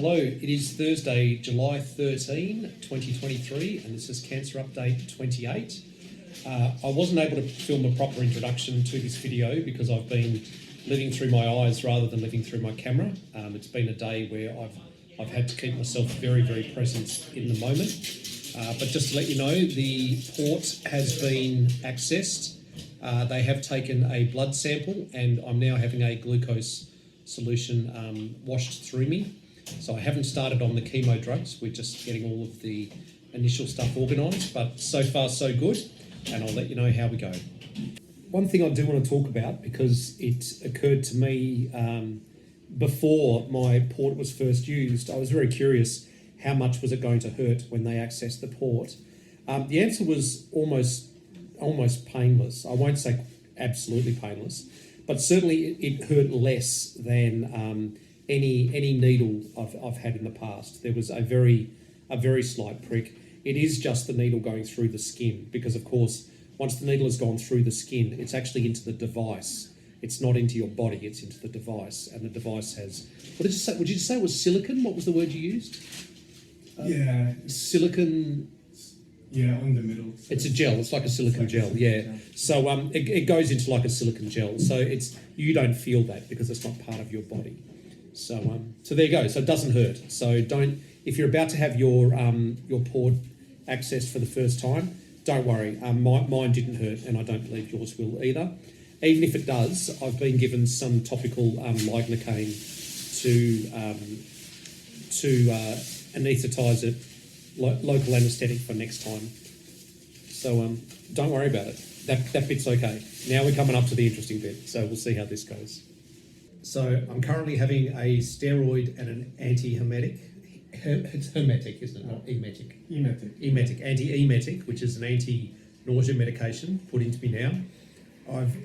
Hello, it is Thursday, July 13, 2023, and this is Cancer Update 28. I wasn't able to film a proper introduction to this video because I've been living through my eyes rather than living through my camera. It's been a day where I've had to keep myself very, very present in the moment. But just to let you know, the port has been accessed. They have taken a blood sample and I'm now having a glucose solution washed through me. So I haven't started on the chemo drugs. We're just getting all of the initial stuff organised, but so far so good, and I'll let you know how we go. One thing I do want to talk about, because it occurred to me before my port was first used, I was very curious how much was it going to hurt when they accessed the port. The answer was almost painless. I won't say absolutely painless, but certainly it hurt less than any needle I've had in the past. There was a very slight prick. It is just the needle going through the skin, because of course once the needle has gone through the skin, it's actually into the device. It's not into your body, it's into the device, and the device has, what did you say? Would you say it was silicon? What was the word you used? Silicon. Yeah, on the middle. It's a gel. It's like a silicon gel. Yeah. So it goes into like a silicon gel. So you don't feel that because it's not part of your body. So there you go. So it doesn't hurt. So if you're about to have your port accessed for the first time, don't worry. Mine didn't hurt, and I don't believe yours will either. Even if it does, I've been given some topical lignocaine to anaesthetise it, local anaesthetic for next time. So don't worry about it. That bit's okay. Now we're coming up to the interesting bit. So we'll see how this goes. So I'm currently having a steroid and an anti-emetic. It's hermetic, isn't it? Not emetic. Emetic. Anti-emetic, which is an anti-nausea medication put into me now. I've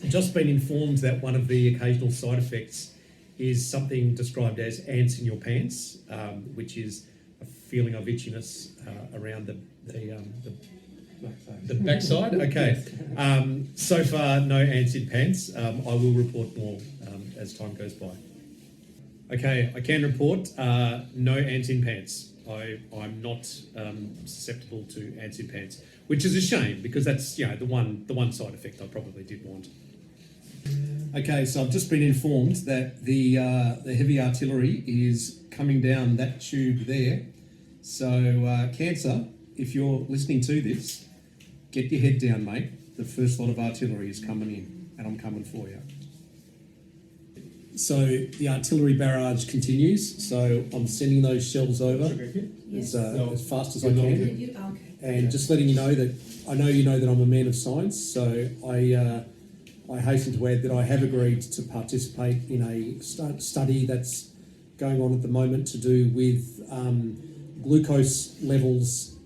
just been informed that one of the occasional side effects is something described as ants in your pants, which is a feeling of itchiness around the backside. Okay. So far, no ants in pants. I will report more as time goes by. Okay, I can report no ants in pants. I'm not susceptible to ants in pants, which is a shame because that's the one side effect I probably did want. Okay, so I've just been informed that the heavy artillery is coming down that tube there. So Cancer, if you're listening to this, get your head down, mate. The first lot of artillery is coming in, and I'm coming for you. So the artillery barrage continues. So I'm sending those shells over as fast as I can. And just letting you know that I know you know that I'm a man of science. So I hasten to add that I have agreed to participate in a study that's going on at the moment to do with glucose levels,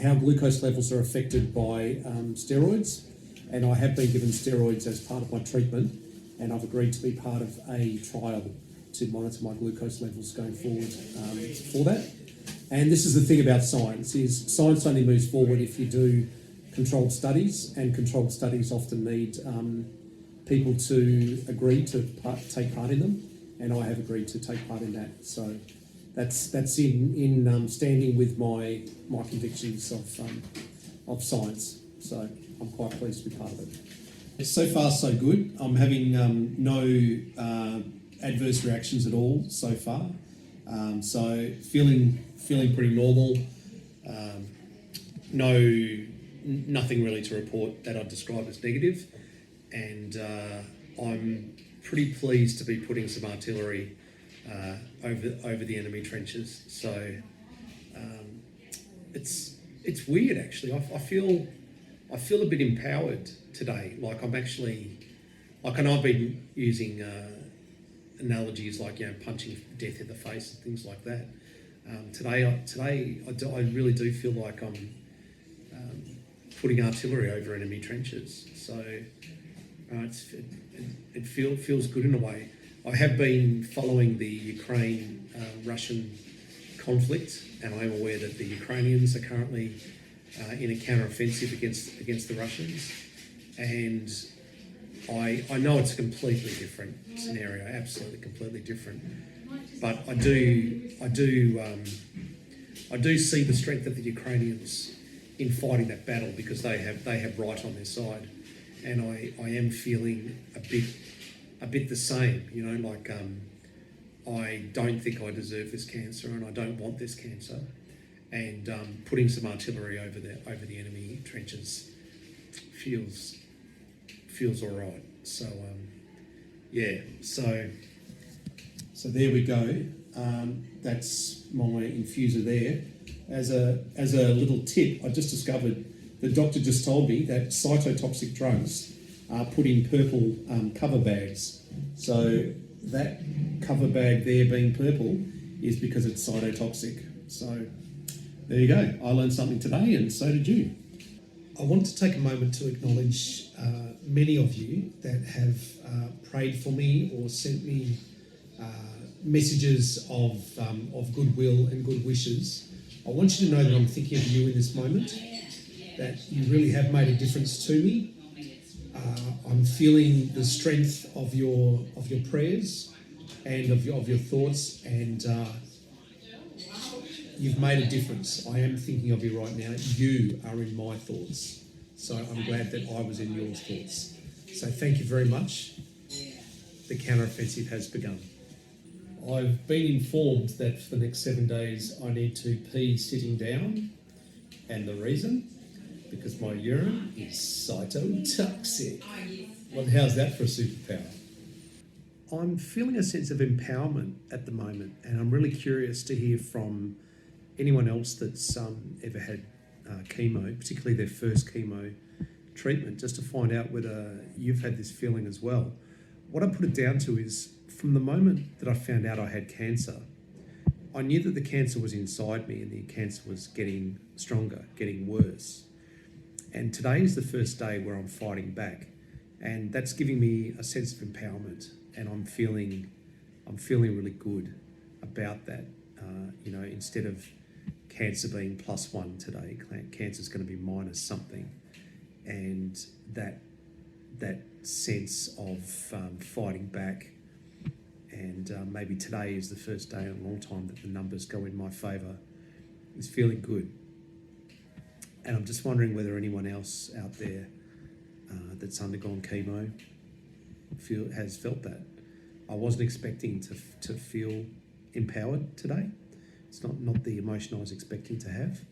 how glucose levels are affected by steroids. And I have been given steroids as part of my treatment, and I've agreed to be part of a trial to monitor my glucose levels going forward for that. And this is the thing about science, is science only moves forward if you do controlled studies, and controlled studies often need people to agree to take part in them, and I have agreed to take part in that. So that's in standing with my convictions of science. So I'm quite pleased to be part of it. So far, so good. I'm having no adverse reactions at all so far. So feeling pretty normal. Nothing really to report that I'd describe as negative. And I'm pretty pleased to be putting some artillery over the enemy trenches. So it's weird actually. I feel a bit empowered today. Like I've been using analogies like punching death in the face and things like that. Today I really do feel like I'm putting artillery over enemy trenches. So it feels good in a way. I have been following the Ukraine-Russian conflict, and I am aware that the Ukrainians are currently in a counter-offensive against the Russians, and I know it's a completely different scenario, absolutely completely different. but I do see the strength of the Ukrainians in fighting that battle, because they have right on their side, and I am feeling a bit the same. You know, like I don't think I deserve this cancer, and I don't want this cancer, and putting some artillery over the enemy trenches feels all right. So yeah, so there we go. That's my infuser there. As a little tip, I just discovered the doctor just told me that cytotoxic drugs are put in purple cover bags. So that cover bag there being purple is because it's cytotoxic. So there you go. I learned something today, and so did you. I want to take a moment to acknowledge many of you that have prayed for me or sent me messages of goodwill and good wishes. I want you to know that I'm thinking of you in this moment, that you really have made a difference to me. I'm feeling the strength of your prayers and of your thoughts, and you've made a difference. I am thinking of you right now. You are in my thoughts. So I'm glad that I was in your thoughts. So thank you very much. The counteroffensive has begun. I've been informed that for the next 7 days I need to pee sitting down, and the reason? Because my urine is cytotoxic. Well, how's that for a superpower? I'm feeling a sense of empowerment at the moment, and I'm really curious to hear from anyone else that's ever had chemo, particularly their first chemo treatment, just to find out whether you've had this feeling as well. What I put it down to is, from the moment that I found out I had cancer, I knew that the cancer was inside me and the cancer was getting stronger, getting worse. And today is the first day where I'm fighting back, and that's giving me a sense of empowerment, and I'm feeling really good about that. You know, instead of cancer being +1 today, cancer's going to be minus something, and that sense of fighting back. And maybe today is the first day in a long time that the numbers go in my favour. It's feeling good. And I'm just wondering whether anyone else out there that's undergone chemo has felt that. I wasn't expecting to feel empowered today. It's not the emotion I was expecting to have.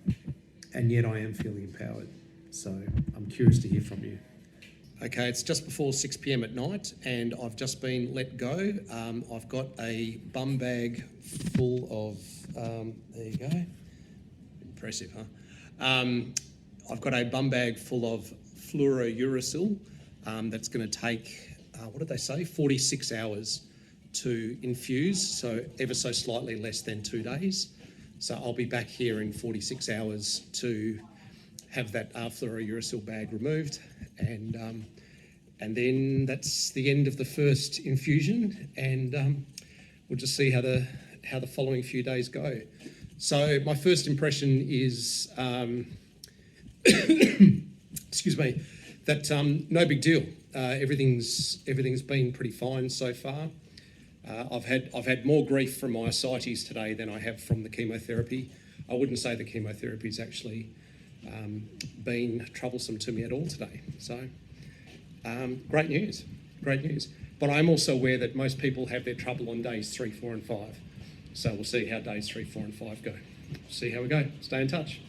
And yet I am feeling empowered. So I'm curious to hear from you. Okay, it's just before 6 p.m. at night, and I've just been let go. I've got a bum bag full of, there you go, impressive, huh? I've got a bum bag full of fluorouracil that's going to take, what did they say, 46 hours to infuse, so ever so slightly less than 2 days. So I'll be back here in 46 hours to have that fluorouracil bag removed, and then that's the end of the first infusion, and we'll just see how the following few days go. So my first impression is, excuse me, that no big deal. Everything's been pretty fine so far. I've had more grief from my ascites today than I have from the chemotherapy. I wouldn't say the chemotherapy's actually been troublesome to me at all today. So great news. But I'm also aware that most people have their trouble on days 3, 4 and 5. So we'll see how days 3, 4 and 5 go. See how we go. Stay in touch.